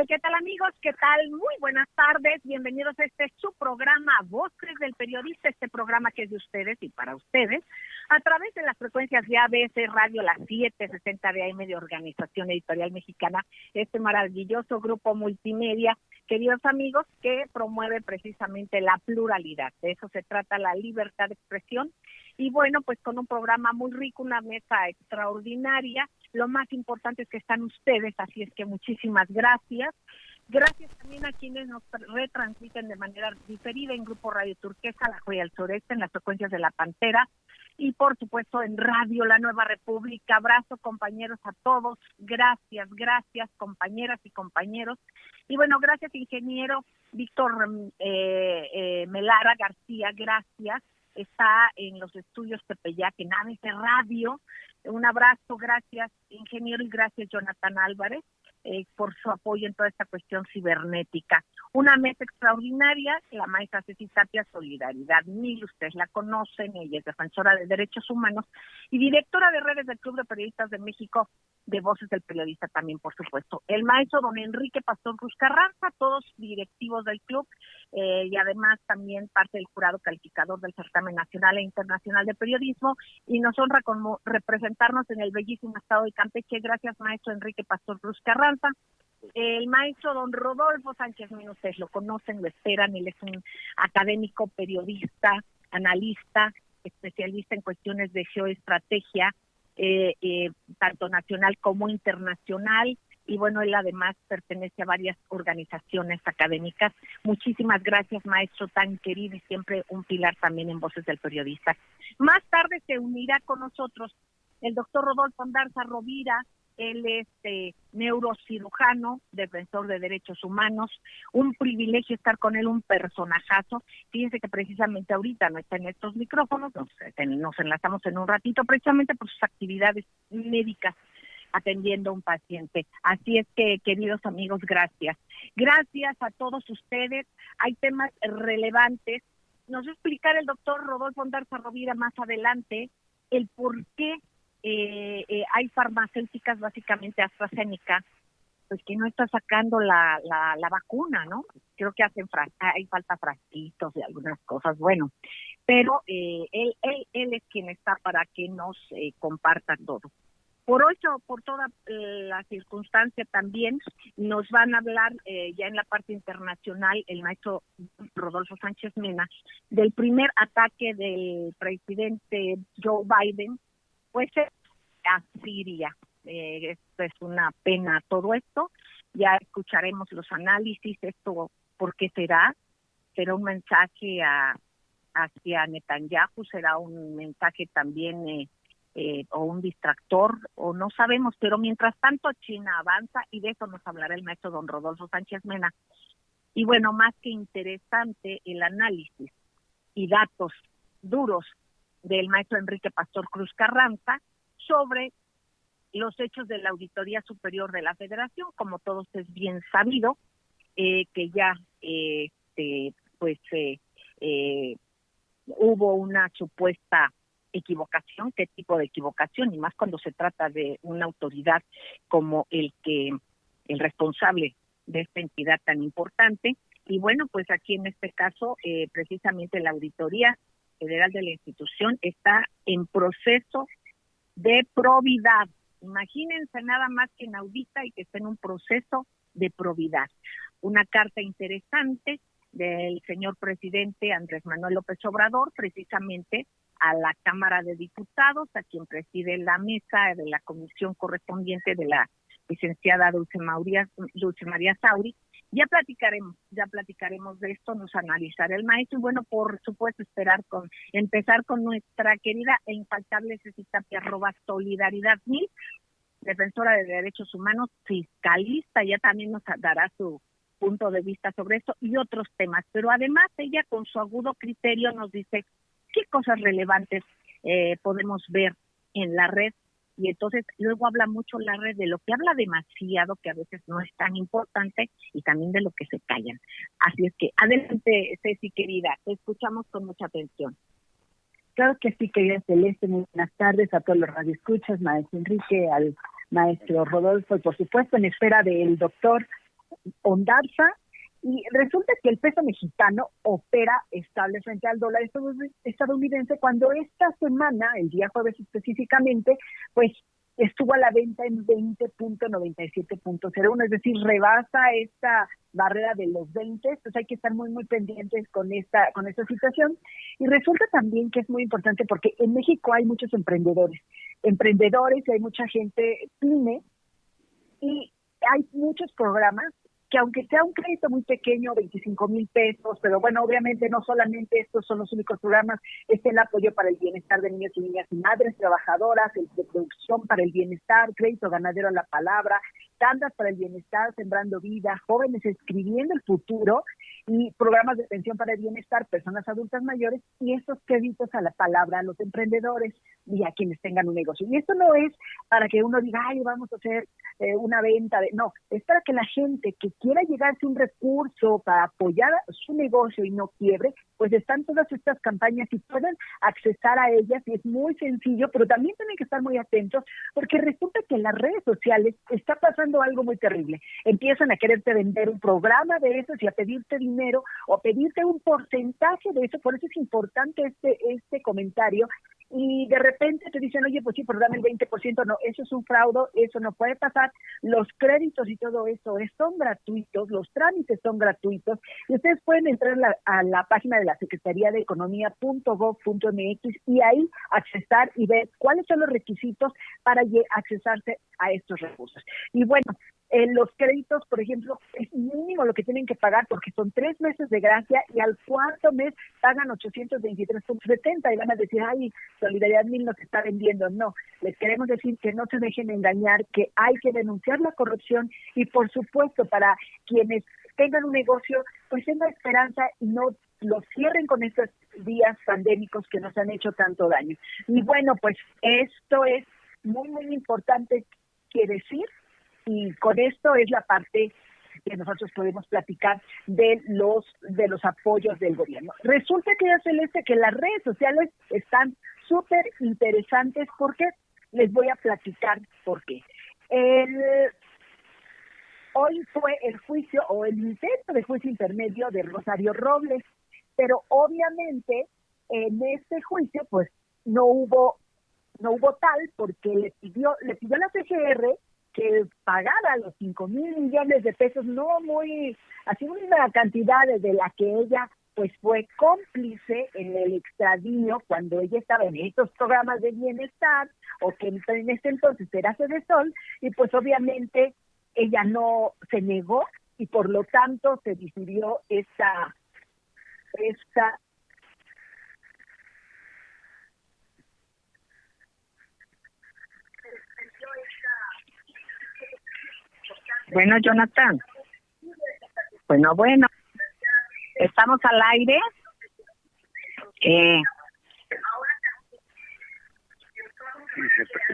¿Qué tal amigos? ¿Qué tal? Muy buenas tardes, bienvenidos a su programa Voces del Periodista, este programa que es de ustedes y para ustedes, a través de las frecuencias de ABC Radio, las 760 de AM de Organización Editorial Mexicana, este maravilloso grupo multimedia, queridos amigos, que promueve precisamente la pluralidad. De eso se trata, la libertad de expresión. Y bueno, pues con un programa muy rico, una mesa extraordinaria. Lo más importante es que están ustedes, así es que muchísimas gracias. Gracias también a quienes nos retransmiten de manera diferida en Grupo Radio Turquesa, La Joya del Sureste, en las frecuencias de La Pantera y por supuesto en Radio La Nueva República. Abrazo compañeros a todos, gracias compañeras y compañeros. Y bueno, gracias ingeniero Víctor Melara García, gracias. Está en los estudios Tepeyac, en ABC Radio. Un abrazo, gracias ingeniero y gracias Jonathan Álvarez por su apoyo en toda esta cuestión cibernética. Una mesa extraordinaria, la maestra Ceci Tapia, Solidaridad 1000, ustedes la conocen, ella es defensora de derechos humanos y directora de redes del Club de Periodistas de México, de Voces del Periodista también, por supuesto. El maestro don Enrique Pastor Cruz Carranza, todos directivos del club y además también parte del jurado calificador del certamen nacional e internacional de periodismo, y nos honra como representarnos en el bellísimo estado de Campeche. Gracias maestro Enrique Pastor Cruz Carranza. El maestro don Rodolfo Sánchez Mena, ustedes lo conocen, lo esperan, él es un académico, periodista, analista, especialista en cuestiones de geoestrategia, tanto nacional como internacional, y bueno, él además pertenece a varias organizaciones académicas. Muchísimas gracias, maestro tan querido y siempre un pilar también en Voces del Periodista. Más tarde se unirá con nosotros el doctor Rodolfo Ondarza Rovira. Él es neurocirujano, defensor de derechos humanos. Un privilegio estar con él, un personajazo. Fíjense que precisamente ahorita no está en estos micrófonos, nos enlazamos en un ratito, precisamente por sus actividades médicas atendiendo a un paciente. Así es que, queridos amigos, gracias. Gracias a todos ustedes. Hay temas relevantes. Nos va a explicar el doctor Rodolfo Ondarza Rovira más adelante el por qué hay farmacéuticas, básicamente AstraZeneca, pues que no está sacando la vacuna, ¿no? Creo que hay falta frasquitos y algunas cosas, bueno, pero él es quien está para que nos comparta todo. Por toda la circunstancia también nos van a hablar ya en la parte internacional el maestro Rodolfo Sánchez Mena del primer ataque del presidente Joe Biden, pues a Siria. Esto es una pena todo esto. Ya escucharemos los análisis, esto por qué será un mensaje hacia Netanyahu, será un mensaje también o un distractor, o no sabemos, pero mientras tanto China avanza y de eso nos hablará el maestro don Rodolfo Sánchez Mena. Y bueno, más que interesante el análisis y datos duros del maestro Enrique Pastor Cruz Carranza sobre los hechos de la Auditoría Superior de la Federación, como todos es bien sabido, que ya hubo una supuesta equivocación. ¿Qué tipo de equivocación? Y más cuando se trata de una autoridad como el responsable de esta entidad tan importante. Y bueno, pues aquí en este caso, precisamente la Auditoría Federal de la institución está en proceso de probidad. Imagínense nada más que inaudita y que está en un proceso de probidad. Una carta interesante del señor presidente Andrés Manuel López Obrador, precisamente a la Cámara de Diputados, a quien preside la mesa de la comisión correspondiente de la licenciada Dulce María Sauri. Ya platicaremos de esto, nos analizará el maestro y bueno, por supuesto empezar con nuestra querida e infaltable Ceci Tapia, @Solidaridad 1000, defensora de derechos humanos, fiscalista, ya también nos dará su punto de vista sobre esto y otros temas, pero además ella con su agudo criterio nos dice qué cosas relevantes podemos ver en la red y entonces luego habla mucho la red de lo que habla demasiado, que a veces no es tan importante, y también de lo que se callan. Así es que adelante, Ceci querida, te escuchamos con mucha atención. Claro que sí, querida Celeste, muy buenas tardes a todos los radioescuchas, maestro Enrique, al maestro Rodolfo, y por supuesto en espera del doctor Ondarza. Y resulta que el peso mexicano opera estable frente al dólar estadounidense cuando esta semana, el día jueves específicamente, pues estuvo a la venta en 20.97.01, es decir, rebasa esta barrera de los 20, entonces hay que estar muy pendientes con esta situación. Y resulta también que es muy importante porque en México hay muchos emprendedores y hay mucha gente pyme, y hay muchos programas que aunque sea un crédito muy pequeño, 25,000 pesos, pero bueno, obviamente no solamente estos son los únicos programas, el apoyo para el bienestar de niños y niñas y madres trabajadoras, el de producción para el bienestar, crédito ganadero a la palabra, tandas para el bienestar, sembrando vida, jóvenes escribiendo el futuro, y programas de pensión para el bienestar, personas adultas mayores, y estos créditos a la palabra a los emprendedores y a quienes tengan un negocio. Y esto no es para que uno diga, ay, vamos a hacer una venta, no, es para que la gente que quiera llegarse un recurso para apoyar su negocio y no quiebre, pues están todas estas campañas y pueden accesar a ellas, y es muy sencillo, pero también tienen que estar muy atentos porque resulta que en las redes sociales está pasando algo muy terrible. Empiezan a quererte vender un programa de esos y a pedirte dinero o a pedirte un porcentaje de eso, por eso es importante este comentario. Y de repente te dicen, oye, pues sí, pero dame el 20%, no, eso es un fraude, eso no puede pasar, los créditos y todo eso son gratuitos, los trámites son gratuitos, y ustedes pueden entrar a la página de la Secretaría de Economía.gov.mx y ahí accesar y ver cuáles son los requisitos para accesarse a estos recursos. Y bueno, los créditos, por ejemplo, es mínimo lo que tienen que pagar porque son 3 meses de gracia y al cuarto mes pagan 823.70 y van a decir, ay, Solidaridad 1000 nos está vendiendo. No, les queremos decir que no se dejen engañar, que hay que denunciar la corrupción y, por supuesto, para quienes tengan un negocio, pues tengan esperanza y no lo cierren con estos días pandémicos que nos han hecho tanto daño. Y bueno, pues esto es muy importante que decir. Y con esto es la parte que nosotros podemos platicar de los apoyos del gobierno. Resulta que ya Celeste, que las redes sociales están súper interesantes, porque les voy a platicar por qué. Hoy fue el juicio o el intento de juicio intermedio de Rosario Robles, pero obviamente en este juicio pues no hubo tal, porque le pidió a la CGR que pagara los 5,000 millones de pesos, no muy, así una cantidad de la que ella pues fue cómplice en el extravío cuando ella estaba en estos programas de bienestar, o que en ese entonces era Cedesol, y pues obviamente ella no se negó, y por lo tanto se decidió esta Bueno, Jonathan. Bueno, estamos al aire.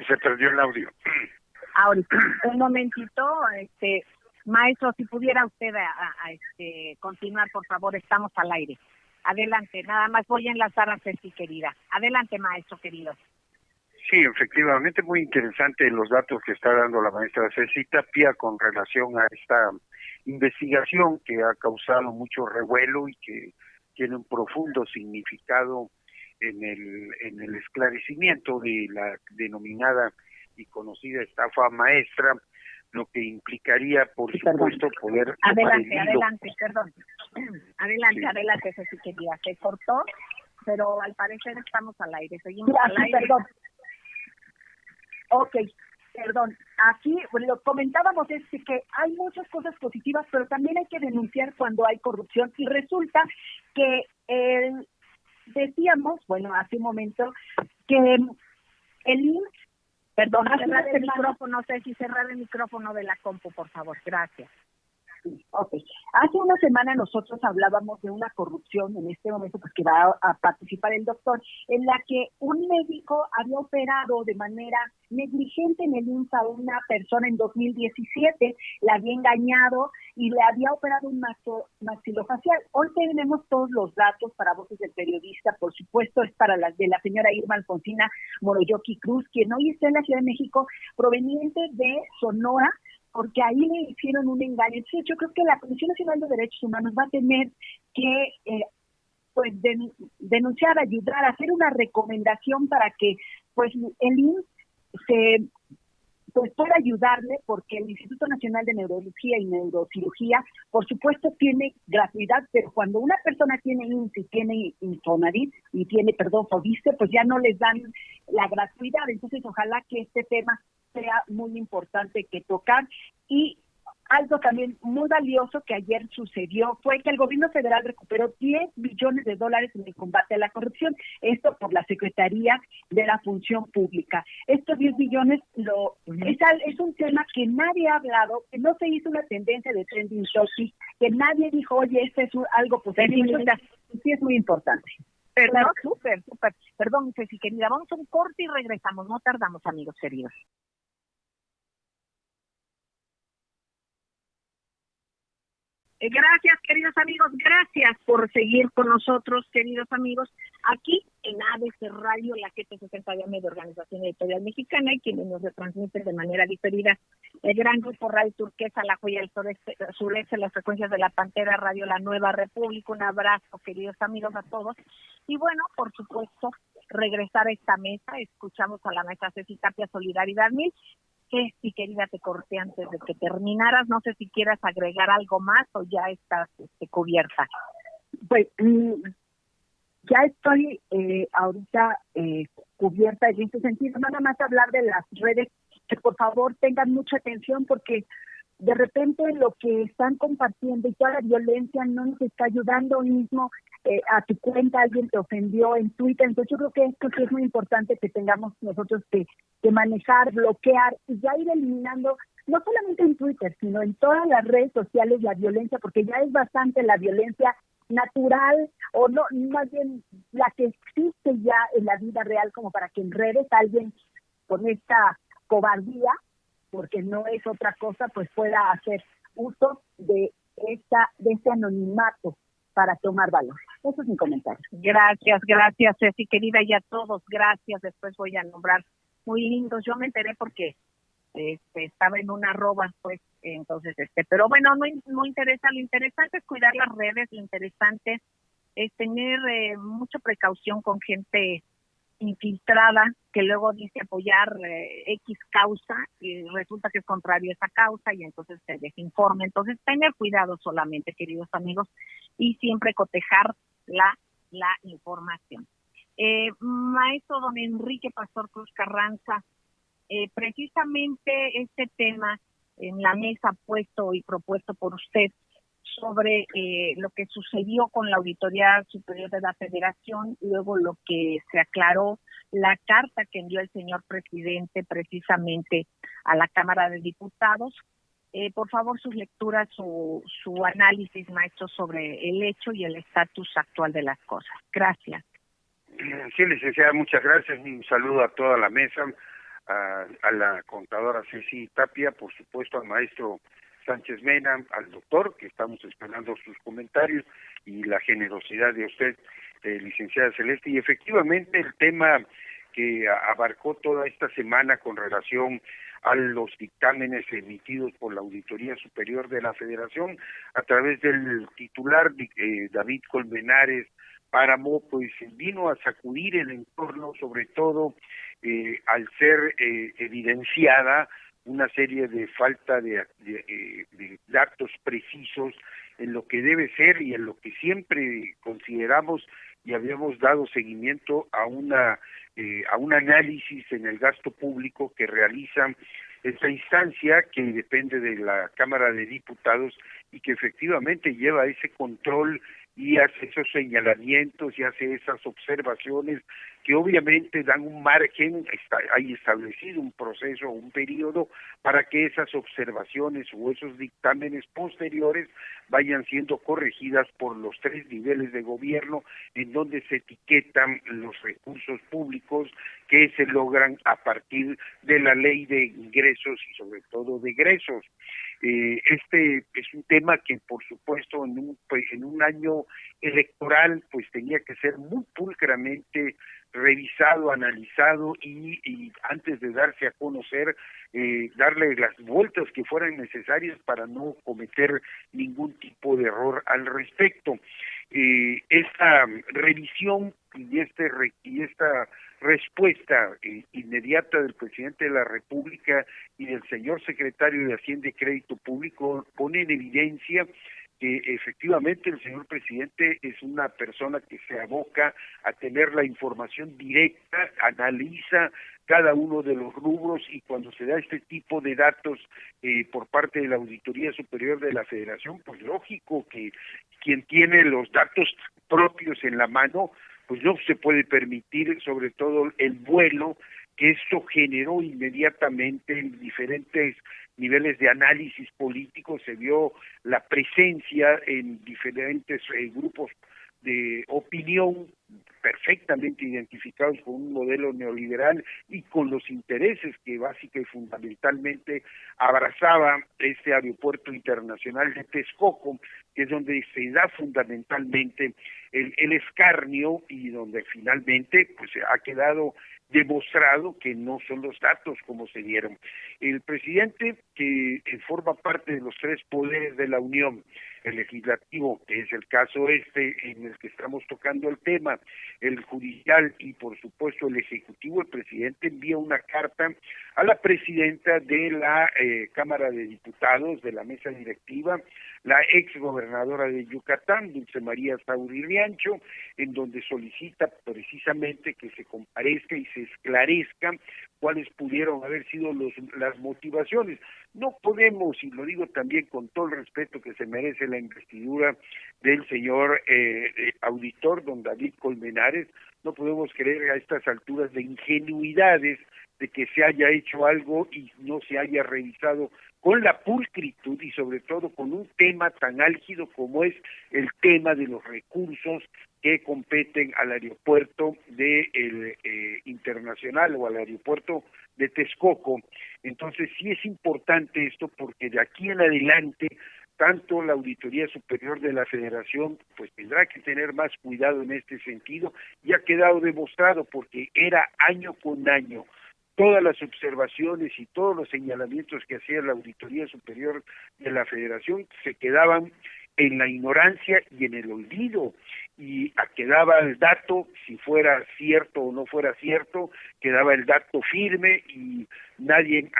Se perdió el audio. Ahorita, un momentito, maestro, si pudiera usted continuar, por favor, estamos al aire. Adelante, nada más voy a enlazar a Ceci, querida. Adelante, maestro querido. Sí, efectivamente, muy interesante los datos que está dando la maestra Ceci Tapia con relación a esta investigación que ha causado mucho revuelo y que tiene un profundo significado en el esclarecimiento de la denominada y conocida estafa maestra, lo que implicaría, por supuesto, poder... Adelante, Ceci, querida. Se cortó, pero al parecer estamos al aire. Seguimos al aire. Perdón. Ok, perdón. Aquí lo comentábamos, es que hay muchas cosas positivas, pero también hay que denunciar cuando hay corrupción. Y resulta que decíamos, bueno, hace un momento, que el IMSS, perdón, cerrar el micrófono, no sé si cerrar el micrófono de la compu, por favor, gracias. Ok. Hace una semana nosotros hablábamos de una corrupción, en este momento pues que va a participar el doctor, en la que un médico había operado de manera negligente en el IMSS a una persona en 2017, la había engañado y le había operado un maxilofacial. Hoy tenemos todos los datos para Voces del Periodista, por supuesto es para las de la señora Irma Alfonsina Moroyoki Cruz, quien hoy está en la Ciudad de México, proveniente de Sonora, porque ahí le hicieron un engaño. Entonces, yo creo que la Comisión Nacional de Derechos Humanos va a tener que pues denunciar, ayudar, hacer una recomendación para que pues el IMSS se pues pueda ayudarle, porque el Instituto Nacional de Neurología y Neurocirugía, por supuesto, tiene gratuidad, pero cuando una persona tiene IMSS y tiene Infonavit y tiene, FOBISTE, pues ya no les dan la gratuidad. Entonces, ojalá que este tema sea muy importante que tocar. Y algo también muy valioso que ayer sucedió fue que el gobierno federal recuperó $10 billones en el combate a la corrupción, esto por la Secretaría de la Función Pública. Estos 10 billones es un tema que nadie ha hablado, que no se hizo una tendencia de trending topic, que nadie dijo, oye, este es algo positivo. Sí, es muy importante. Pero claro. Súper. Perdón, Ceci, querida, vamos a un corte y regresamos, no tardamos, amigos queridos. Gracias, queridos amigos, gracias por seguir con nosotros, queridos amigos, aquí en ABC Radio, la 760 AM de Organización Editorial Mexicana, y quienes nos retransmiten de manera diferida el gran grupo Radio Turquesa, La Joya del Sureste, las frecuencias de La Pantera Radio, La Nueva República. Un abrazo, queridos amigos, a todos. Y bueno, por supuesto, regresar a esta mesa, escuchamos a la maestra Ceci Tapia, Solidaridad 1000. Sí, querida, te corté antes de que terminaras. No sé si quieras agregar algo más o ya estás cubierta. Pues ya estoy ahorita cubierta en este sentido. Nada más hablar de las redes, que por favor tengan mucha atención, porque de repente lo que están compartiendo y toda la violencia no nos está ayudando. Hoy mismo a tu cuenta alguien te ofendió en Twitter, entonces yo creo que esto sí es muy importante que tengamos nosotros que manejar, bloquear y ya ir eliminando, no solamente en Twitter, sino en todas las redes sociales, la violencia, porque ya es bastante la violencia natural, o no, más bien la que existe ya en la vida real, como para que en redes alguien con esta cobardía, porque no es otra cosa, pues pueda hacer uso de este anonimato para tomar valor. Eso es mi comentario. Gracias, Ceci, querida, y a todos, gracias. Después voy a nombrar muy lindos. Yo me enteré porque estaba en una arroba, pues, entonces, pero bueno, no interesa. Lo interesante es cuidar las redes, lo interesante es tener mucha precaución con gente infiltrada que luego dice apoyar X causa y resulta que es contrario a esa causa y entonces se desinforma. Entonces, tener cuidado solamente, queridos amigos, y siempre cotejar la información. Maestro don Enrique Pastor Cruz Carranza, precisamente este tema en la mesa puesto y propuesto por usted sobre lo que sucedió con la Auditoría Superior de la Federación, luego lo que se aclaró, la carta que envió el señor presidente precisamente a la Cámara de Diputados. Por favor, sus lecturas, su análisis, maestro, sobre el hecho y el estatus actual de las cosas. Gracias. Sí, licenciada, muchas gracias. Un saludo a toda la mesa, a la contadora Ceci Tapia, por supuesto al maestro Sánchez Mena, al doctor, que estamos esperando sus comentarios, y la generosidad de usted, licenciada Celeste. Y efectivamente el tema que abarcó toda esta semana con relación a los dictámenes emitidos por la Auditoría Superior de la Federación a través del titular David Colmenares Páramo, pues vino a sacudir el entorno, sobre todo al ser evidenciada una serie de falta de datos precisos en lo que debe ser y en lo que siempre consideramos y habíamos dado seguimiento a un análisis en el gasto público que realiza esta instancia, que depende de la Cámara de Diputados y que efectivamente lleva ese control y hace esos señalamientos y hace esas observaciones que obviamente dan un margen, hay establecido un proceso, un periodo para que esas observaciones o esos dictámenes posteriores vayan siendo corregidas por los 3 niveles de gobierno, en donde se etiquetan los recursos públicos que se logran a partir de la ley de ingresos y sobre todo de egresos. Este es un tema que, por supuesto, en un año electoral, pues tenía que ser muy pulcramente revisado, analizado y antes de darse a conocer, darle las vueltas que fueran necesarias para no cometer ningún tipo de error al respecto. Esta revisión y esta respuesta inmediata del presidente de la República y del señor secretario de Hacienda y Crédito Público pone en evidencia que efectivamente el señor presidente es una persona que se aboca a tener la información directa, analiza cada uno de los rubros y cuando se da este tipo de datos por parte de la Auditoría Superior de la Federación, pues lógico que quien tiene los datos propios en la mano, pues no se puede permitir sobre todo el vuelo que esto generó inmediatamente en diferentes niveles de análisis político. Se vio la presencia en diferentes grupos de opinión perfectamente identificados con un modelo neoliberal y con los intereses que básica y fundamentalmente abrazaba este aeropuerto internacional de Texcoco, que es donde se da fundamentalmente el escarnio y donde finalmente pues ha quedado demostrado que no son los datos como se dieron. El presidente, que forma parte de los 3 poderes de la Unión, el legislativo, que es el caso en el que estamos tocando el tema, el judicial y por supuesto el ejecutivo, el presidente envía una carta a la presidenta de la Cámara de Diputados, de la mesa directiva, la ex gobernadora de Yucatán, Dulce María Sauri Riancho, en donde solicita precisamente que se comparezca y se esclarezca cuáles pudieron haber sido las motivaciones. No podemos, y lo digo también con todo el respeto que se merece la investidura del señor auditor, don David Colmenares, no podemos creer a estas alturas de ingenuidades de que se haya hecho algo y no se haya revisado con la pulcritud y sobre todo con un tema tan álgido como es el tema de los recursos que competen al aeropuerto internacional o al aeropuerto de Texcoco. Entonces sí es importante esto porque de aquí en adelante tanto la Auditoría Superior de la Federación pues tendrá que tener más cuidado en este sentido y ha quedado demostrado porque era año con año todas las observaciones y todos los señalamientos que hacía la Auditoría Superior de la Federación se quedaban en la ignorancia y en el olvido, y quedaba el dato, si fuera cierto o no fuera cierto, quedaba el dato firme y nadie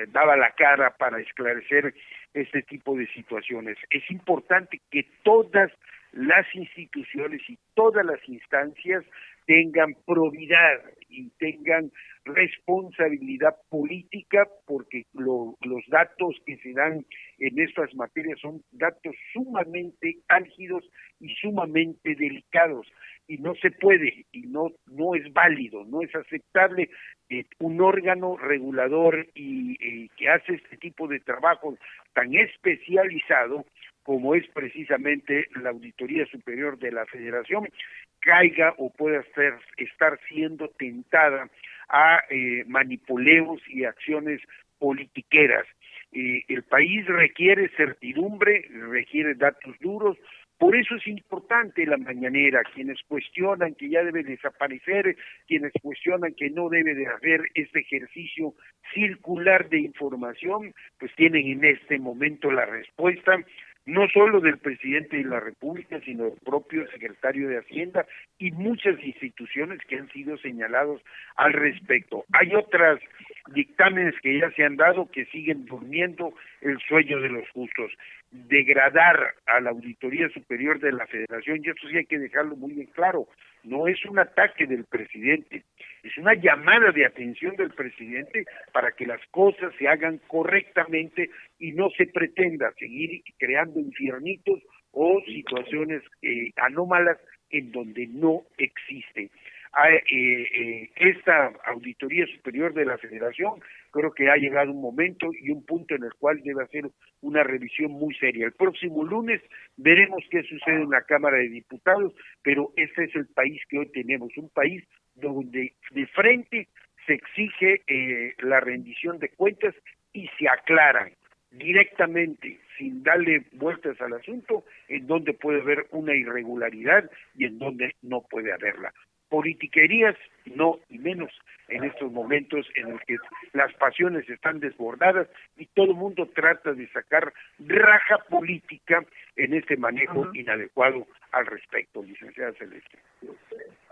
daba la cara para esclarecer este tipo de situaciones. Es importante que todas las instituciones y todas las instancias tengan probidad y tengan responsabilidad política porque los datos que se dan en estas materias son datos sumamente álgidos y sumamente delicados y no se puede y no es válido, no es aceptable que un órgano regulador y que hace este tipo de trabajo tan especializado como es precisamente la Auditoría Superior de la Federación, caiga o pueda estar siendo tentada a manipuleos y acciones politiqueras. El país requiere certidumbre, requiere datos duros, por eso es importante la mañanera. Quienes cuestionan que ya debe desaparecer, quienes cuestionan que no debe de haber este ejercicio circular de información, pues tienen en este momento la respuesta, no solo del presidente de la República, sino del propio secretario de Hacienda y muchas instituciones que han sido señalados al respecto. Hay otras dictámenes que ya se han dado que siguen durmiendo el sueño de los justos. Degradar a la Auditoría Superior de la Federación, y esto sí hay que dejarlo muy bien claro, no es un ataque del presidente, es una llamada de atención del presidente para que las cosas se hagan correctamente y no se pretenda seguir creando infiernitos o situaciones anómalas en donde no existen. esta Auditoría Superior de la Federación, creo que ha llegado un momento y un punto en el cual debe hacer una revisión muy seria. El próximo lunes veremos qué sucede en la Cámara de Diputados, pero ese es el país que hoy tenemos, un país donde de frente se exige la rendición de cuentas y se aclaran directamente, sin darle vueltas al asunto, en donde puede haber una irregularidad y en donde no puede haberla. Politiquerías, no, y menos en estos momentos en los que las pasiones están desbordadas y todo el mundo trata de sacar raja política en este manejo inadecuado al respecto, licenciada Celeste.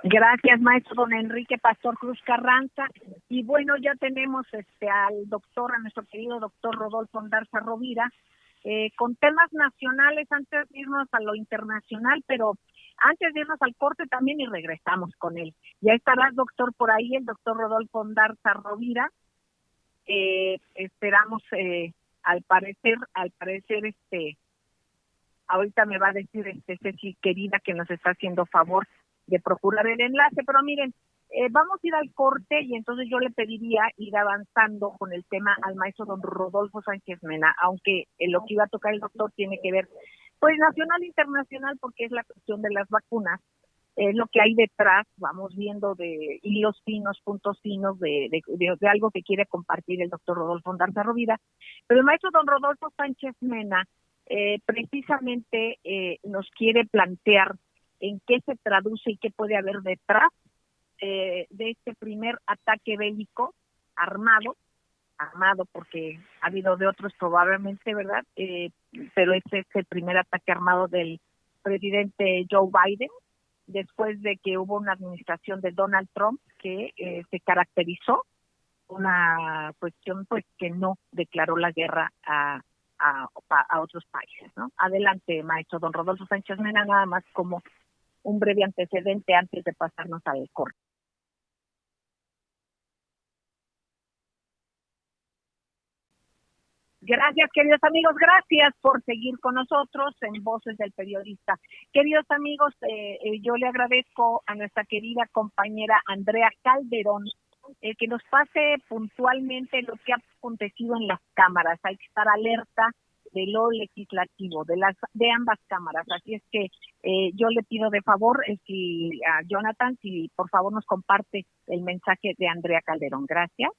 Gracias, maestro don Enrique Pastor Cruz Carranza. Y bueno, ya tenemos al doctor, a nuestro querido doctor Rodolfo Ondarza Rovira, con temas nacionales antes de irnos a lo internacional, pero antes de irnos al corte también y regresamos con él. Ya estará el doctor por ahí, el doctor Rodolfo Ondarza Rovira. Esperamos, al parecer, ahorita me va a decir Ceci querida que nos está haciendo favor de procurar el enlace, pero miren, vamos a ir al corte y entonces yo le pediría ir avanzando con el tema al maestro don Rodolfo Sánchez Mena, aunque lo que iba a tocar el doctor tiene que ver pues nacional e internacional, porque es la cuestión de las vacunas, lo que hay detrás, vamos viendo de hilos finos, puntos finos de algo que quiere compartir el doctor Rodolfo Ondarza Rovira, pero el maestro don Rodolfo Sánchez Mena precisamente nos quiere plantear en qué se traduce y qué puede haber detrás de este primer ataque bélico armado porque ha habido de otros probablemente, ¿verdad? Pero este es el primer ataque armado del presidente Joe Biden, después de que hubo una administración de Donald Trump que se caracterizó una cuestión pues que no declaró la guerra a otros países, ¿no? Adelante, maestro don Rodolfo Sánchez Mena, nada más como un breve antecedente antes de pasarnos al corte. Gracias, queridos amigos, gracias por seguir con nosotros en Voces del Periodista. Queridos amigos, yo le agradezco a nuestra querida compañera Andrea Calderón que nos pase puntualmente lo que ha acontecido en las cámaras. Hay que estar alerta de lo legislativo, de ambas cámaras. Así es que yo le pido de favor a Jonathan, si por favor nos comparte el mensaje de Andrea Calderón. Gracias.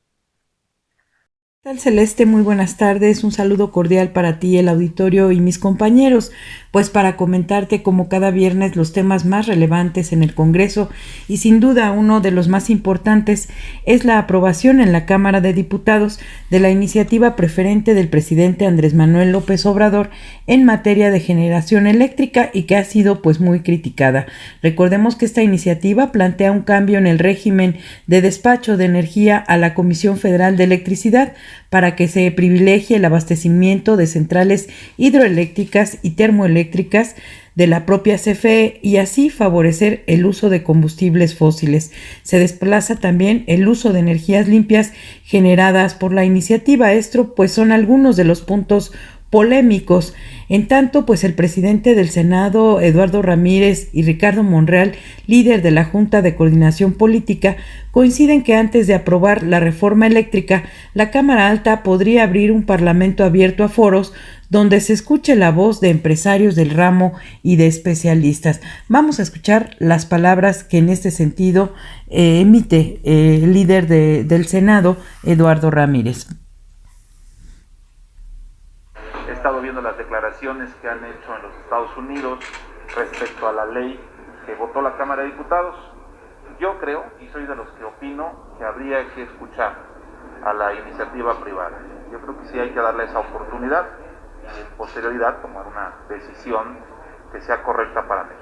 ¿Qué tal, Celeste? Muy buenas tardes, un saludo cordial para ti, el auditorio y mis compañeros, pues para comentarte como cada viernes los temas más relevantes en el Congreso y sin duda uno de los más importantes es la aprobación en la Cámara de Diputados de la iniciativa preferente del presidente Andrés Manuel López Obrador en materia de generación eléctrica y que ha sido pues muy criticada. Recordemos que esta iniciativa plantea un cambio en el régimen de despacho de energía a la Comisión Federal de Electricidad para que se privilegie el abastecimiento de centrales hidroeléctricas y termoeléctricas de la propia CFE y así favorecer el uso de combustibles fósiles. Se desplaza también el uso de energías limpias generadas por la iniciativa. Esto pues son algunos de los puntos polémicos. En tanto, pues el presidente del Senado, Eduardo Ramírez, y Ricardo Monreal, líder de la Junta de Coordinación Política, coinciden que antes de aprobar la reforma eléctrica, la Cámara Alta podría abrir un parlamento abierto a foros donde se escuche la voz de empresarios del ramo y de especialistas. Vamos a escuchar las palabras que en este sentido emite el líder del Senado, Eduardo Ramírez. He estado viendo las declaraciones que han hecho en los Estados Unidos respecto a la ley que votó la Cámara de Diputados. Yo creo, y soy de los que opino, que habría que escuchar a la iniciativa privada. Yo creo que sí hay que darle esa oportunidad y en posterioridad tomar una decisión que sea correcta para México.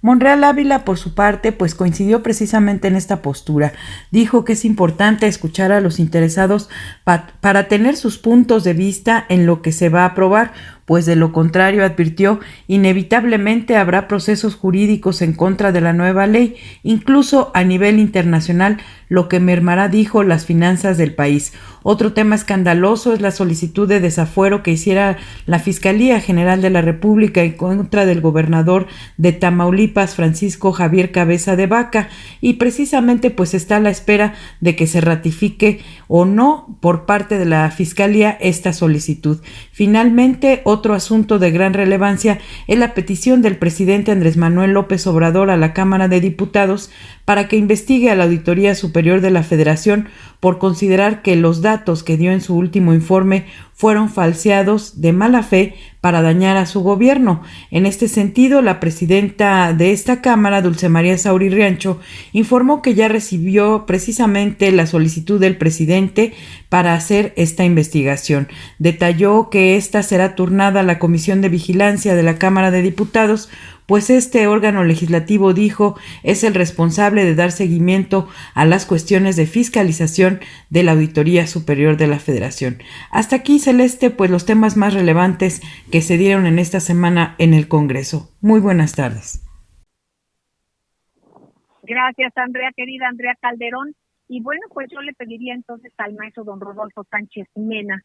Monreal Ávila, por su parte, pues coincidió precisamente en esta postura. Dijo que es importante escuchar a los interesados para tener sus puntos de vista en lo que se va a aprobar, pues de lo contrario, advirtió, inevitablemente habrá procesos jurídicos en contra de la nueva ley, incluso a nivel internacional, lo que mermará, dijo, las finanzas del país. Otro tema escandaloso es la solicitud de desafuero que hiciera la Fiscalía General de la República en contra del gobernador de Tamaulipas, Francisco Javier Cabeza de Vaca, y precisamente pues está a la espera de que se ratifique o no por parte de la Fiscalía esta solicitud. Finalmente, otro asunto de gran relevancia es la petición del presidente Andrés Manuel López Obrador a la Cámara de Diputados para que investigue a la Auditoría Superior de la Federación por considerar que los datos que dio en su último informe fueron falseados de mala fe para dañar a su gobierno. En este sentido, la presidenta de esta Cámara, Dulce María Sauri Riancho, informó que ya recibió precisamente la solicitud del presidente para hacer esta investigación. Detalló que esta será turnada a la Comisión de Vigilancia de la Cámara de Diputados, pues este órgano legislativo, dijo, es el responsable de dar seguimiento a las cuestiones de fiscalización de la Auditoría Superior de la Federación. Hasta aquí, Celeste, pues los temas más relevantes que se dieron en esta semana en el Congreso. Muy buenas tardes. Gracias, Andrea, querida Andrea Calderón. Y bueno, pues yo le pediría entonces al maestro don Rodolfo Sánchez Mena,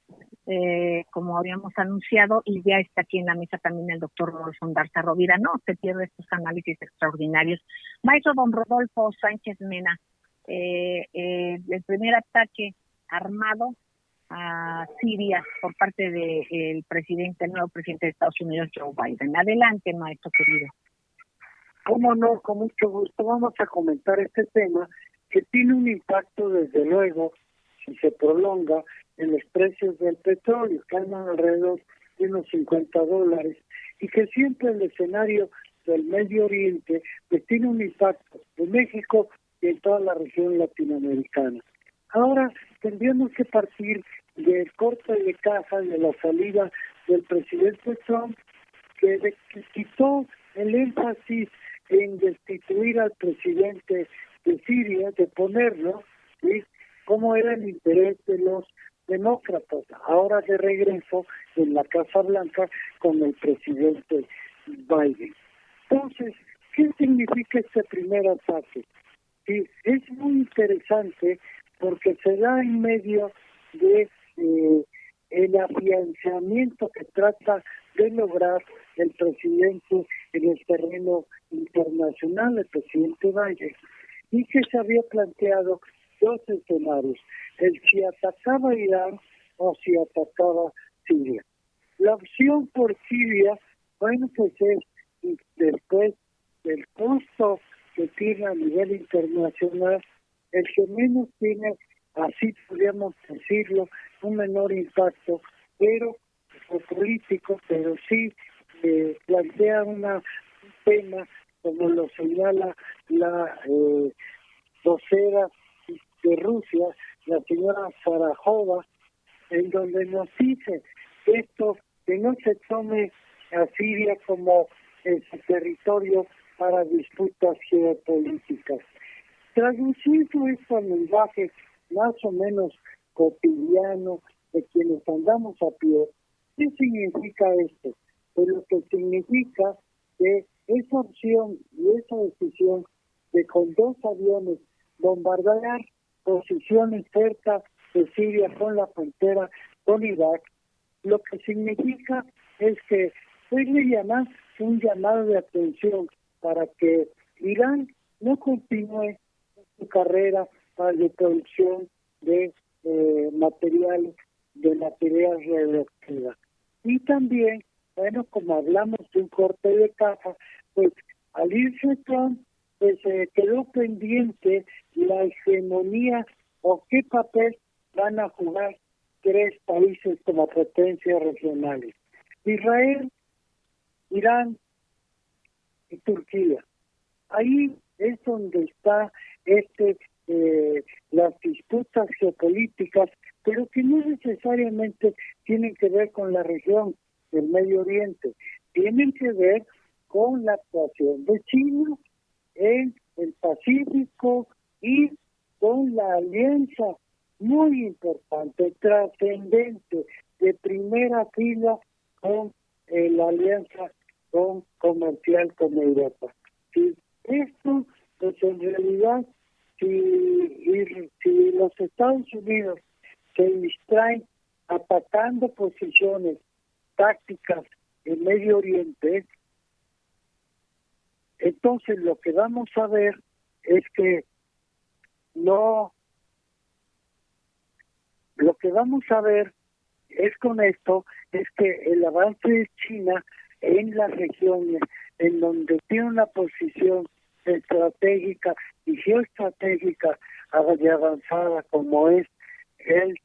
como habíamos anunciado, y ya está aquí en la mesa también el doctor Rodolfo Ondarza Rovira. No se pierde estos análisis extraordinarios. Maestro don Rodolfo Sánchez Mena, el primer ataque armado a Siria por parte del el nuevo presidente de Estados Unidos, Joe Biden. Adelante, maestro querido. Cómo no, con mucho gusto. Vamos a comentar este tema que tiene un impacto, desde luego, si se prolonga, en los precios del petróleo, que andan alrededor de unos $50, y que siempre el escenario del Medio Oriente pues tiene un impacto en México y en toda la región latinoamericana. Ahora tendríamos que partir del corte de caja de la salida del presidente Trump, que quitó el énfasis en destituir al presidente de Siria, de ponerlo, ¿sí?, como era el interés de los demócratas, ahora de regreso en la Casa Blanca con el presidente Biden. Entonces, ¿qué significa este primer ataque? Sí, es muy interesante porque se da en medio de el afianzamiento que trata de lograr el presidente en el terreno internacional, el presidente Biden, y que se había planteado dos escenarios: el si atacaba Irán o si atacaba Siria. La opción por Siria, bueno, pues es, después del costo que tiene a nivel internacional, el que menos tiene, así podríamos decirlo, un menor impacto, pero político, pero sí plantea un tema, como lo señala la vocera de Rusia, la señora Zarajova, en donde nos dice esto, que no se tome a Siria como su territorio para disputas geopolíticas. Traduciendo esto al lenguaje más o menos cotidiano de quienes andamos a pie, ¿qué significa esto? Pues lo que significa que esa opción y esa decisión de con 2 aviones bombardear posiciones cerca de Siria con la frontera con Irak, lo que significa es que puede llamar un llamado de atención para que Irán no continúe su carrera de producción de material radioactiva. Y también, bueno, como hablamos de un corte de caja, pues al irse Trump, pues quedó pendiente la hegemonía o qué papel van a jugar 3 países como potencias regionales: Israel, Irán y Turquía. Ahí es donde está las disputas geopolíticas, pero que no necesariamente tienen que ver con la región del Medio Oriente, tienen que ver con la actuación de China en el Pacífico y con la alianza muy importante, trascendente, de primera fila con la alianza comercial con Europa. Si esto, pues en realidad, si los Estados Unidos se distraen atacando posiciones tácticas en Medio Oriente, entonces lo que vamos a ver es que lo que vamos a ver es con esto, es que el avance de China en las regiones en donde tiene una posición estratégica y geoestratégica y avanzada como es el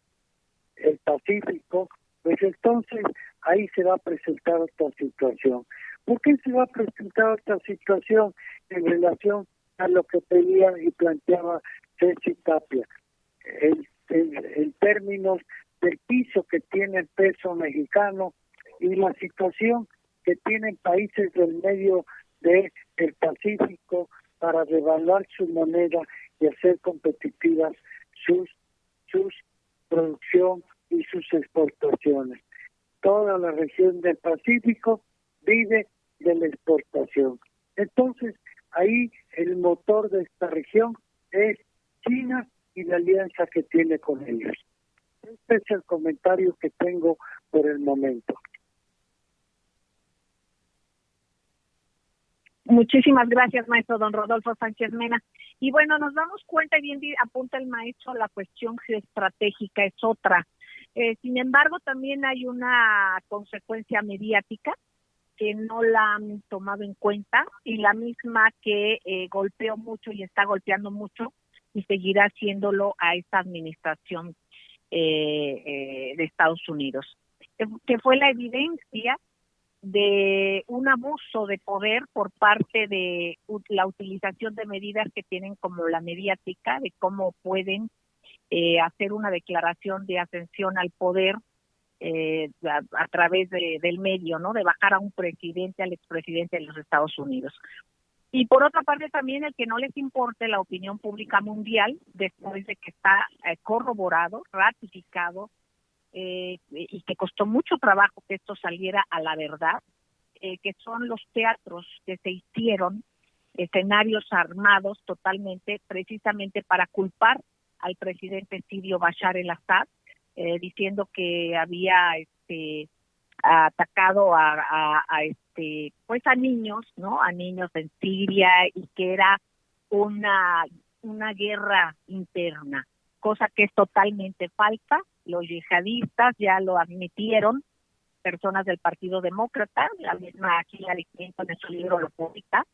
Pacífico, pues entonces ahí se va a presentar otra situación. ¿Por qué se va a presentar otra situación en relación a lo que pedía y planteaba Ceci Tapia? En términos del piso que tiene el peso mexicano y la situación que tienen países del medio del Pacífico para devaluar su moneda y hacer competitivas sus producción y sus exportaciones. Toda la región del Pacífico vive de la exportación. Entonces, ahí el motor de esta región es China y la alianza que tiene con ellos. Este es el comentario que tengo por el momento. Muchísimas gracias, maestro don Rodolfo Sánchez Mena. Y bueno, nos damos cuenta, y bien apunta el maestro, la cuestión geoestratégica es otra. Sin embargo, también hay una consecuencia mediática que no la han tomado en cuenta y la misma que golpeó mucho y está golpeando mucho y seguirá haciéndolo a esta administración de Estados Unidos, que fue la evidencia de un abuso de poder por parte de la utilización de medidas que tienen como la mediática, de cómo pueden hacer una declaración de ascensión al poder a través del medio, ¿no? De bajar a un presidente, al expresidente de los Estados Unidos. Y por otra parte también el que no les importe la opinión pública mundial después de que está corroborado, ratificado, y que costó mucho trabajo que esto saliera a la verdad, que son los teatros que se hicieron, escenarios armados totalmente, precisamente para culpar al presidente sirio Bashar el-Assad, diciendo que había atacado a niños, ¿no? A niños en Siria, y que era una guerra interna, cosa que es totalmente falsa. Los yihadistas ya lo admitieron, personas del Partido Demócrata, la misma Hillary Clinton en su libro lo publica,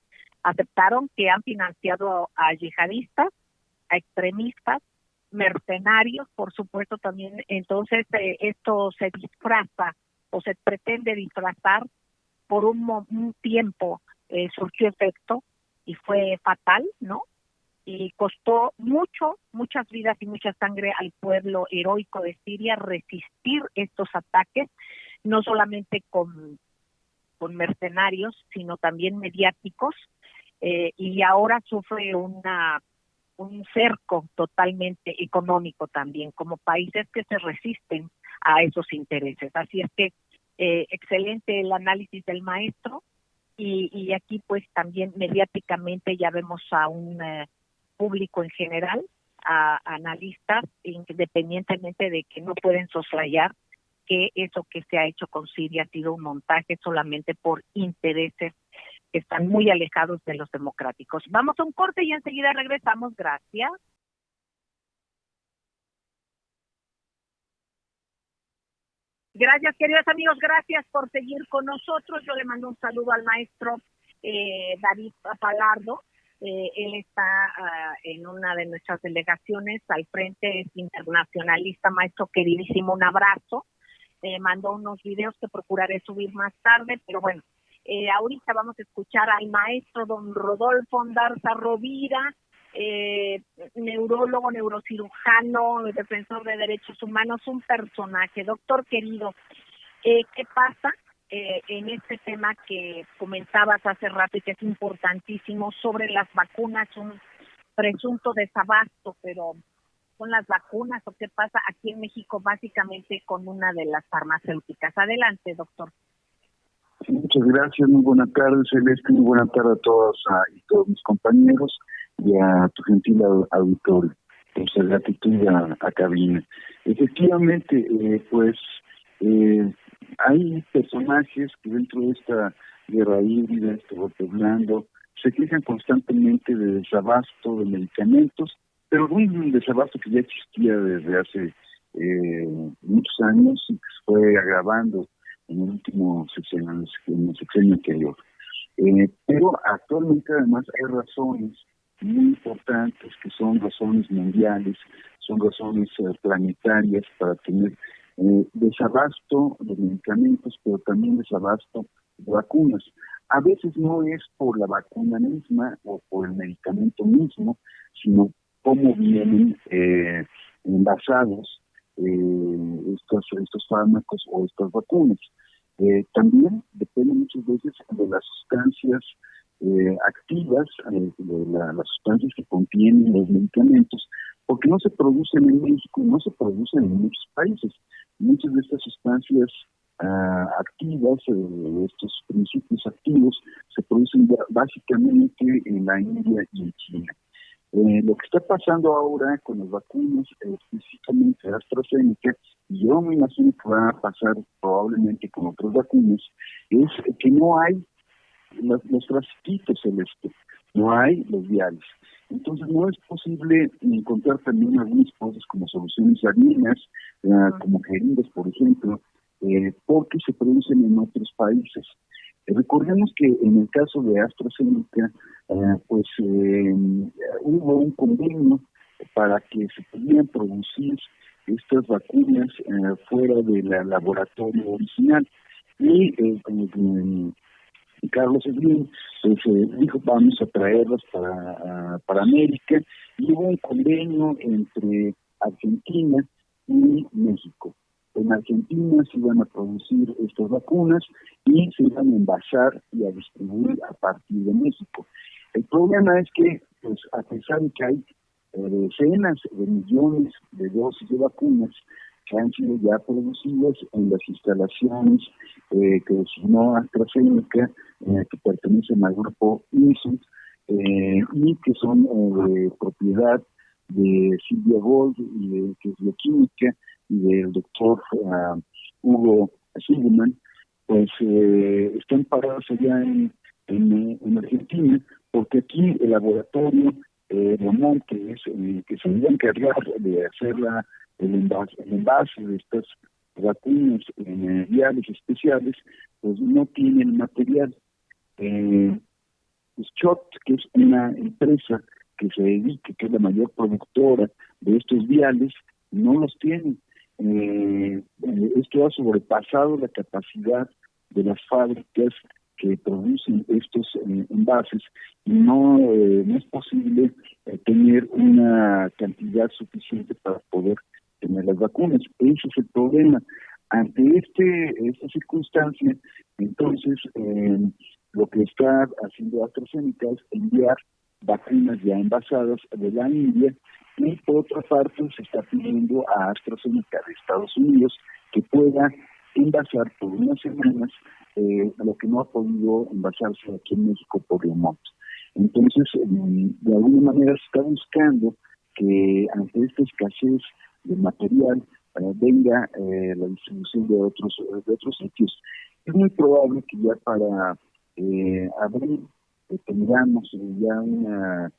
aceptaron que han financiado a yihadistas, a extremistas, mercenarios, por supuesto también. Entonces esto se disfraza o se pretende disfrazar por un tiempo, surgió efecto y fue fatal, ¿no? Y costó muchas vidas y mucha sangre al pueblo heroico de Siria resistir estos ataques, no solamente con mercenarios, sino también mediáticos, y ahora sufre un cerco totalmente económico también, como países que se resisten a esos intereses. Así es que excelente el análisis del maestro, y aquí pues también mediáticamente ya vemos a un público en general, a analistas, independientemente de que no pueden soslayar que eso que se ha hecho con Siria ha sido un montaje solamente por intereses que están muy alejados de los democráticos. Vamos a un corte y enseguida regresamos. Gracias. Gracias, queridos amigos, gracias por seguir con nosotros. Yo le mando un saludo al maestro David Palardo. Él está en una de nuestras delegaciones al frente, es internacionalista, maestro queridísimo, un abrazo. Mandó unos videos que procuraré subir más tarde, pero bueno, ahorita vamos a escuchar al maestro don Rodolfo Ondarza Rovira, neurólogo, neurocirujano, defensor de derechos humanos, un personaje. Doctor querido, ¿qué pasa en este tema que comentabas hace rato y que es importantísimo sobre las vacunas, un presunto desabasto, pero con las vacunas, o qué pasa aquí en México básicamente con una de las farmacéuticas? Adelante, doctor. Muchas gracias, muy buenas tardes, Celeste, muy buenas tardes a todas y todos mis compañeros y a tu gentil auditorio. Muchas gratitud a cabina. Efectivamente, hay personajes que dentro de esta guerra híbrida, este golpe blando, se quejan constantemente de desabasto de medicamentos, pero un desabasto que ya existía desde hace muchos años y que se fue agravando en el último sexenio, en el sexenio anterior. Pero actualmente además hay razones muy importantes que son razones mundiales, son razones planetarias para tener desabasto de medicamentos, pero también desabasto de vacunas. A veces no es por la vacuna misma o por el medicamento mismo, sino cómo vienen envasados estos fármacos o estas vacunas. También depende muchas veces de las sustancias activas, de las sustancias que contienen los medicamentos, porque no se producen en México, no se producen en muchos países. Muchas de estas sustancias activas, estos principios activos, se producen básicamente en la India y en China. Lo que está pasando ahora con las vacunas, específicamente AstraZeneca, y yo me imagino que va a pasar probablemente con otras vacunas, es que no hay los frasquitos celestes, no hay los viales. Entonces no es posible encontrar también algunas cosas como soluciones dañinas, como jeringas, por ejemplo, porque se producen en otros países. Recordemos que en el caso de AstraZeneca, hubo un convenio para que se pudieran producir estas vacunas fuera del laboratorio original. Y Carlos Slim dijo, vamos a traerlas para América, y hubo un convenio entre Argentina y México. En Argentina se iban a producir estas vacunas y se iban a envasar y a distribuir a partir de México. El problema es que, pues, a pesar de que hay decenas de millones de dosis de vacunas que han sido ya producidas en las instalaciones que designó AstraZeneca, que pertenecen al grupo Insud, y que son de propiedad de Silvia Gold, que es bioquímica, y del doctor Hugo Silverman, pues están parados allá en Argentina, porque aquí el laboratorio Ramón, que se iba a encargar de hacer el envase de estas vacunas en viales especiales, pues no tiene el material. Schott, que es una empresa que se dedica, que es la mayor productora de estos viales, no los tiene. Esto ha sobrepasado la capacidad de las fábricas que producen estos envases y no es posible tener una cantidad suficiente para poder tener las vacunas. Ese es el problema. Ante esta circunstancia, entonces, lo que está haciendo AstraZeneca es enviar vacunas ya envasadas de la India, y por otra parte se está pidiendo a AstraZeneca de Estados Unidos que pueda envasar por unas semanas lo que no ha podido envasarse aquí en México por remoto. Entonces, de alguna manera se está buscando que ante esta escasez de material venga la distribución de otros sitios. Es muy probable que ya para abril tengamos ya una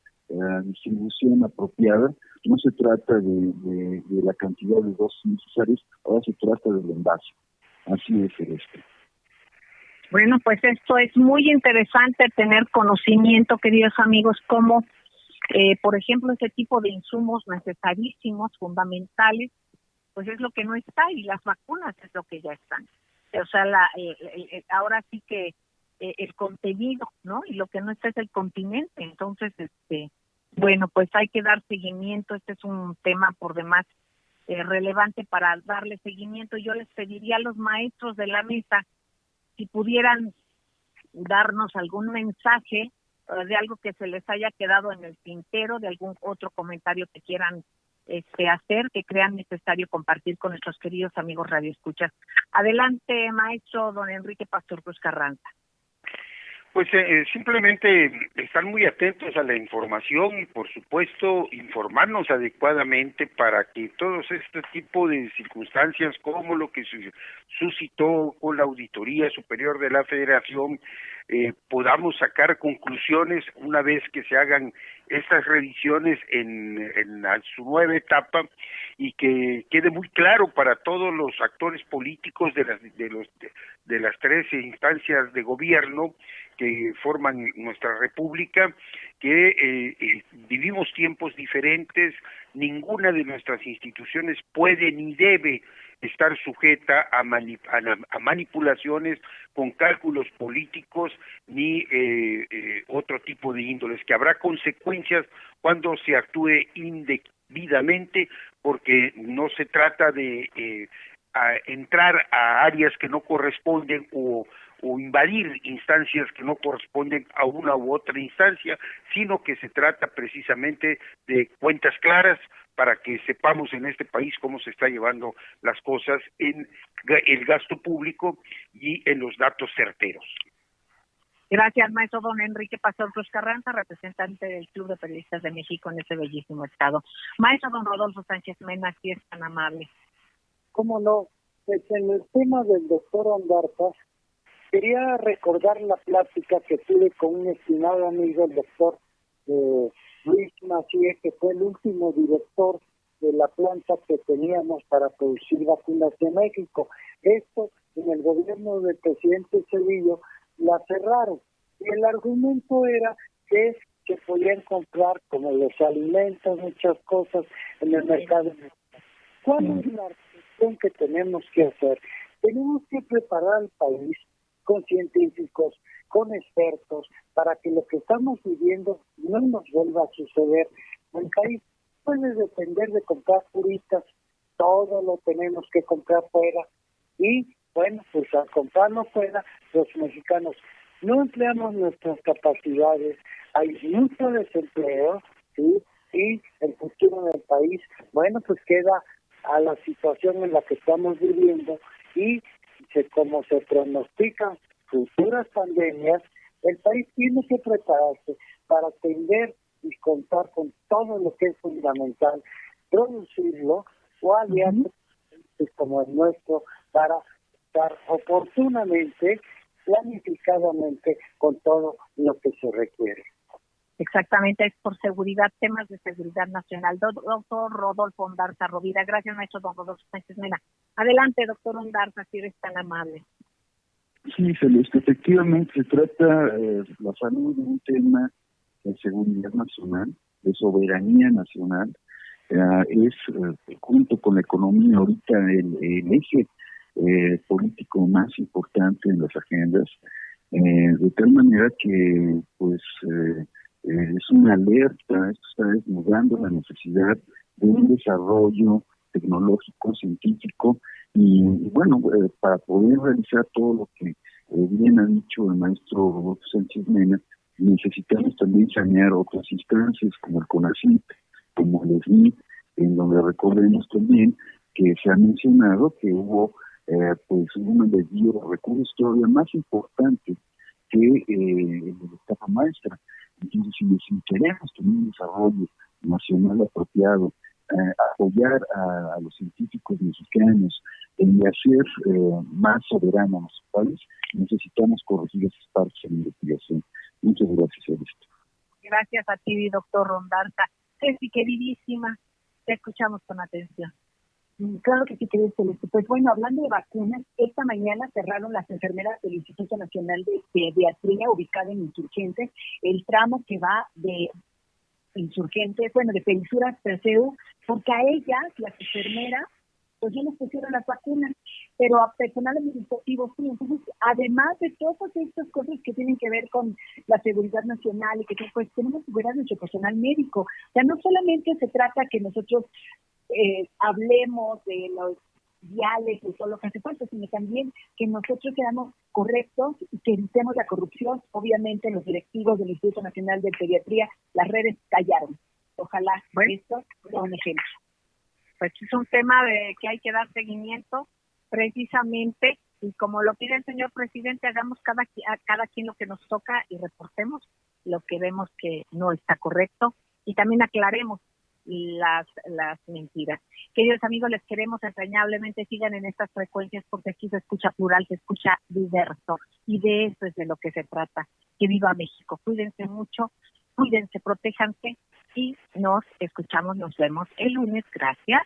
distribución apropiada. No se trata de la cantidad de dosis necesarias, ahora se trata del envase. Así es, Celeste. Bueno, pues esto es muy interesante tener conocimiento, queridos amigos, como, por ejemplo, ese tipo de insumos necesarísimos, fundamentales, pues es lo que no está, y las vacunas es lo que ya están. O sea, ahora sí que el contenido, ¿no? Y lo que no está es el continente. Entonces, bueno, pues hay que dar seguimiento. Este es un tema por demás relevante para darle seguimiento. Yo les pediría a los maestros de la mesa si pudieran darnos algún mensaje de algo que se les haya quedado en el tintero, de algún otro comentario que quieran hacer, que crean necesario compartir con nuestros queridos amigos radioescuchas. Adelante, maestro don Enrique Pastor Cruz Carranza. Pues simplemente estar muy atentos a la información y, por supuesto, informarnos adecuadamente para que todos este tipo de circunstancias, como lo que suscitó con la Auditoría Superior de la Federación, podamos sacar conclusiones una vez que se hagan estas revisiones en su nueva etapa, y que quede muy claro para todos los actores políticos de las 13 instancias de gobierno que forman nuestra república, que vivimos tiempos diferentes. Ninguna de nuestras instituciones puede ni debe estar sujeta a manipulaciones con cálculos políticos ni otro tipo de índoles, que habrá consecuencias cuando se actúe indebidamente, porque no se trata de entrar a áreas que no corresponden o invadir instancias que no corresponden a una u otra instancia, sino que se trata precisamente de cuentas claras para que sepamos en este país cómo se está llevando las cosas en el gasto público y en los datos certeros. Gracias, maestro don Enrique Pastor Cruz Carranza, representante del Club de Periodistas de México en ese bellísimo estado. Maestro don Rodolfo Sánchez Mena, si es tan amable. ¿Cómo no? Pues en el tema del doctor Ondarza, quería recordar la plática que tuve con un estimado amigo, el doctor Luis Macié, que fue el último director de la planta que teníamos para producir vacunas de México. Esto, en el gobierno del presidente Cedillo, la cerraron. Y el argumento era que se podían comprar, como los alimentos, muchas cosas en el mercado. ¿Cuál es la reflexión que tenemos que hacer? Tenemos que preparar al país con científicos, con expertos, para que lo que estamos viviendo no nos vuelva a suceder. El país puede depender de comprar turistas, todo lo tenemos que comprar fuera, y bueno, pues al comprarlo fuera, los mexicanos no empleamos nuestras capacidades, hay mucho desempleo, ¿sí? Y el futuro del país, bueno, pues queda a la situación en la que estamos viviendo, y como se pronostican futuras pandemias, el país tiene que prepararse para atender y contar con todo lo que es fundamental, producirlo o aliarse como el nuestro para estar oportunamente, planificadamente con todo lo que se requiere. Exactamente, es por seguridad, temas de seguridad nacional. Doctor Rodolfo Ondarza Rovira. Gracias, maestro don Rodolfo Sánchez Mena. Adelante, doctor Ondarza, si eres tan amable. Sí, Celeste, efectivamente se trata la salud de un tema de seguridad nacional, de soberanía nacional. Es junto con la economía ahorita el eje político más importante en las agendas, de tal manera que pues es una alerta. Esto está desnudando la necesidad de un desarrollo tecnológico, científico, y bueno, para poder realizar todo lo que bien ha dicho el maestro Rodolfo Sánchez Mena, necesitamos también sanear otras instancias como el CONACYT, como el SNI, en donde recordemos también que se ha mencionado que hubo pues un desvío de recursos todavía más importante que la etapa maestra. Entonces, si queremos tener un desarrollo nacional apropiado, apoyar a los científicos mexicanos y hacer más soberano a nuestro país, necesitamos corregir esas partes de la investigación. Muchas gracias, Celeste. Gracias a ti, doctor Ondarza. Ceci, queridísima, te escuchamos con atención. Claro que sí, querida Celeste. Pues bueno, hablando de vacunas, esta mañana cerraron las enfermeras del Instituto Nacional de Pediatría, ubicado en Insurgentes, el tramo que va de Insurgentes, bueno, de Perisur hasta CEU, porque a ellas, las enfermeras, pues ya les pusieron las vacunas, pero a personal administrativo sí. Entonces, además de todas estas cosas que tienen que ver con la seguridad nacional y que pues tenemos que cuidar nuestro personal médico. O sea, no solamente se trata que nosotros hablemos de los viales y todo lo que hace falta, sino también que nosotros seamos correctos y que evitemos la corrupción. Obviamente los directivos del Instituto Nacional de Pediatría, las redes callaron. Ojalá esto sea un ejemplo. pues es un tema de que hay que dar seguimiento precisamente, y como lo pide el señor presidente, hagamos cada quien lo que nos toca y reportemos lo que vemos que no está correcto y también aclaremos las mentiras. Queridos amigos, les queremos entrañablemente, sigan en estas frecuencias porque aquí se escucha plural, se escucha diverso y de eso es de lo que se trata. Que viva México, cuídense mucho, cuídense, protéjanse y nos escuchamos, nos vemos el lunes. Gracias.